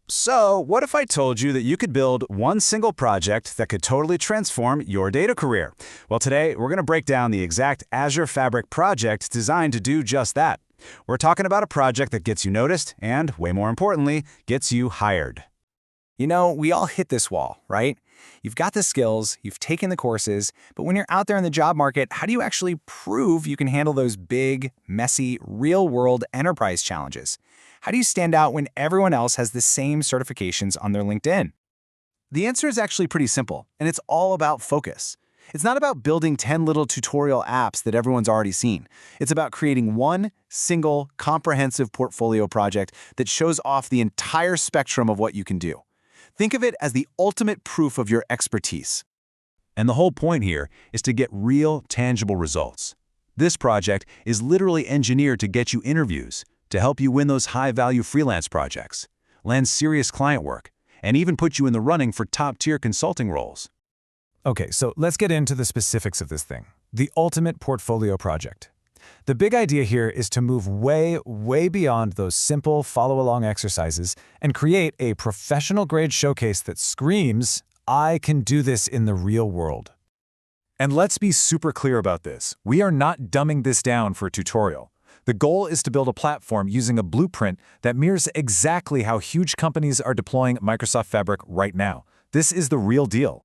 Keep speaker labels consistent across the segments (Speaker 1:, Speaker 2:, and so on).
Speaker 1: So, what if I told you that you could build one single project that could totally transform your data career? Well, today we're going to break down the exact Azure Fabric project designed to do just that. We're talking about a project that gets you noticed and, way more importantly, gets you hired.
Speaker 2: You know, we all hit this wall, right? You've got the skills, you've taken the courses, but when you're out there in the job market, how do you actually prove you can handle those big, messy, real-world enterprise challenges? How do you stand out when everyone else has the same certifications on their LinkedIn?
Speaker 1: The answer is actually pretty simple, and it's all about focus. It's not about building 10 little tutorial apps that everyone's already seen. It's about creating one single, comprehensive portfolio project that shows off the entire spectrum of what you can do. Think of it as the ultimate proof of your expertise. And the whole point here is to get real, tangible results. This project is literally engineered to get you interviews, to help you win those high-value freelance projects, land serious client work, and even put you in the running for top-tier consulting roles.
Speaker 3: Okay, so let's get into the specifics of this thing. The ultimate portfolio project. The big idea here is to move way, way beyond those simple follow-along exercises and create a professional-grade showcase that screams, I can do this in the real world. And let's be super clear about this. We are not dumbing this down for a tutorial. The goal is to build a platform using a blueprint that mirrors exactly how huge companies are deploying Microsoft Fabric right now. This is the real deal.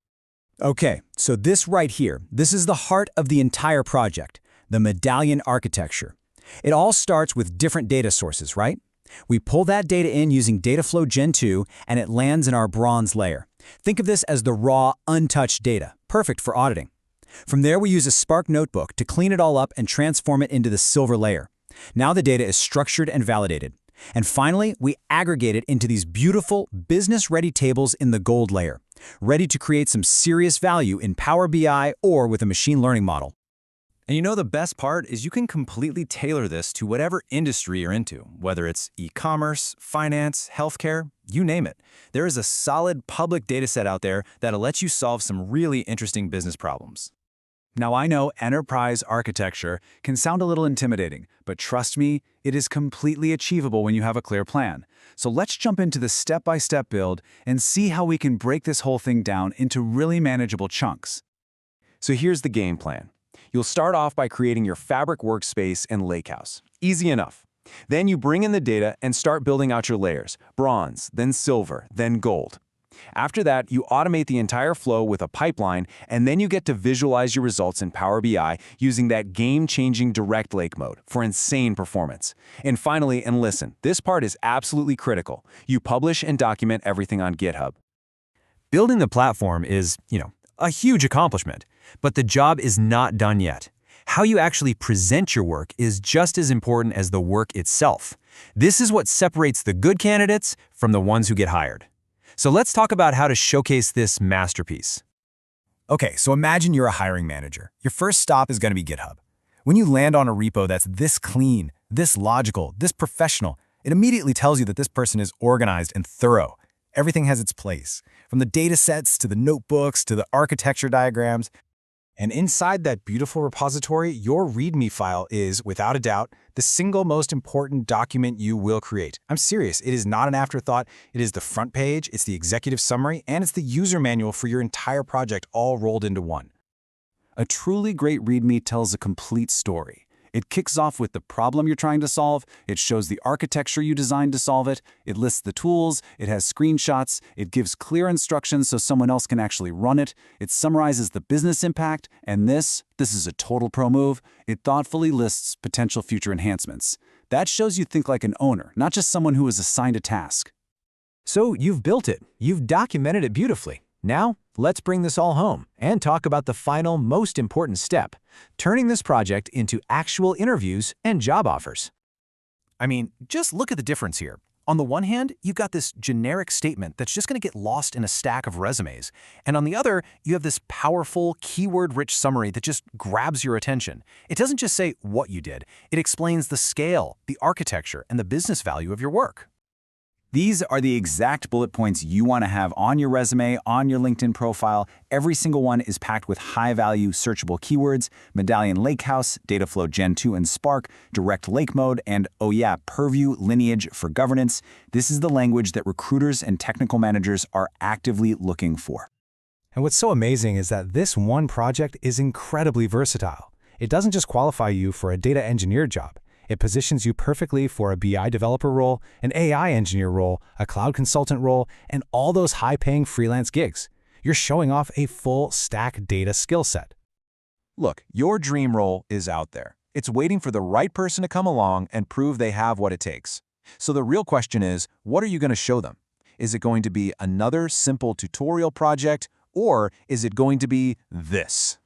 Speaker 4: Okay, so this right here, this is the heart of the entire project, the medallion architecture. It all starts with different data sources, right? We pull that data in using Dataflow Gen 2, and it lands in our bronze layer. Think of this as the raw, untouched data, perfect for auditing. From there, we use a Spark notebook to clean it all up and transform it into the silver layer. Now the data is structured and validated. And finally, we aggregate it into these beautiful, business-ready tables in the gold layer, ready to create some serious value in Power BI or with a machine learning model.
Speaker 2: And you know the best part is you can completely tailor this to whatever industry you're into, whether it's e-commerce, finance, healthcare, you name it. There is a solid public dataset out there that'll let you solve some really interesting business problems.
Speaker 1: Now, I know enterprise architecture can sound a little intimidating, but trust me, it is completely achievable when you have a clear plan. So let's jump into the step-by-step build and see how we can break this whole thing down into really manageable chunks. So here's the game plan. You'll start off by creating your Fabric workspace and lakehouse. Easy enough. Then you bring in the data and start building out your layers, bronze, then silver, then gold. After that, you automate the entire flow with a pipeline, and then you get to visualize your results in Power BI using that game-changing direct lake mode for insane performance. And finally, and listen, this part is absolutely critical. You publish and document everything on GitHub.
Speaker 3: Building the platform is, a huge accomplishment, but the job is not done yet. How you actually present your work is just as important as the work itself. This is what separates the good candidates from the ones who get hired. So let's talk about how to showcase this masterpiece.
Speaker 4: Okay, so imagine you're a hiring manager. Your first stop is going to be GitHub. When you land on a repo that's this clean, this logical, this professional, it immediately tells you that this person is organized and thorough. Everything has its place, from the data sets to the notebooks to the architecture diagrams. And inside that beautiful repository, your README file is, without a doubt, the single most important document you will create. I'm serious, it is not an afterthought. It is the front page, it's the executive summary, and it's the user manual for your entire project all rolled into one. A truly great README tells a complete story. It kicks off with the problem you're trying to solve, it shows the architecture you designed to solve it, it lists the tools, it has screenshots, it gives clear instructions so someone else can actually run it, it summarizes the business impact, and this is a total pro move, it thoughtfully lists potential future enhancements. That shows you think like an owner, not just someone who is assigned a task.
Speaker 3: So you've built it, you've documented it beautifully. Now, let's bring this all home and talk about the final, most important step, turning this project into actual interviews and job offers.
Speaker 2: I mean, just look at the difference here. On the one hand, you've got this generic statement that's just going to get lost in a stack of resumes. And on the other, you have this powerful, keyword-rich summary that just grabs your attention. It doesn't just say what you did. It explains the scale, the architecture, and the business value of your work.
Speaker 1: These are the exact bullet points you want to have on your resume, on your LinkedIn profile. Every single one is packed with high-value searchable keywords: Medallion Lakehouse, Dataflow Gen 2 and Spark, Direct Lake Mode, and, oh yeah, Purview Lineage for governance. This is the language that recruiters and technical managers are actively looking for.
Speaker 3: And what's so amazing is that this one project is incredibly versatile. It doesn't just qualify you for a data engineer job. It positions you perfectly for a BI developer role, an AI engineer role, a cloud consultant role, and all those high-paying freelance gigs. You're showing off a full-stack data skill set.
Speaker 2: Look, your dream role is out there. It's waiting for the right person to come along and prove they have what it takes. So the real question is, what are you going to show them? Is it going to be another simple tutorial project, or is it going to be this?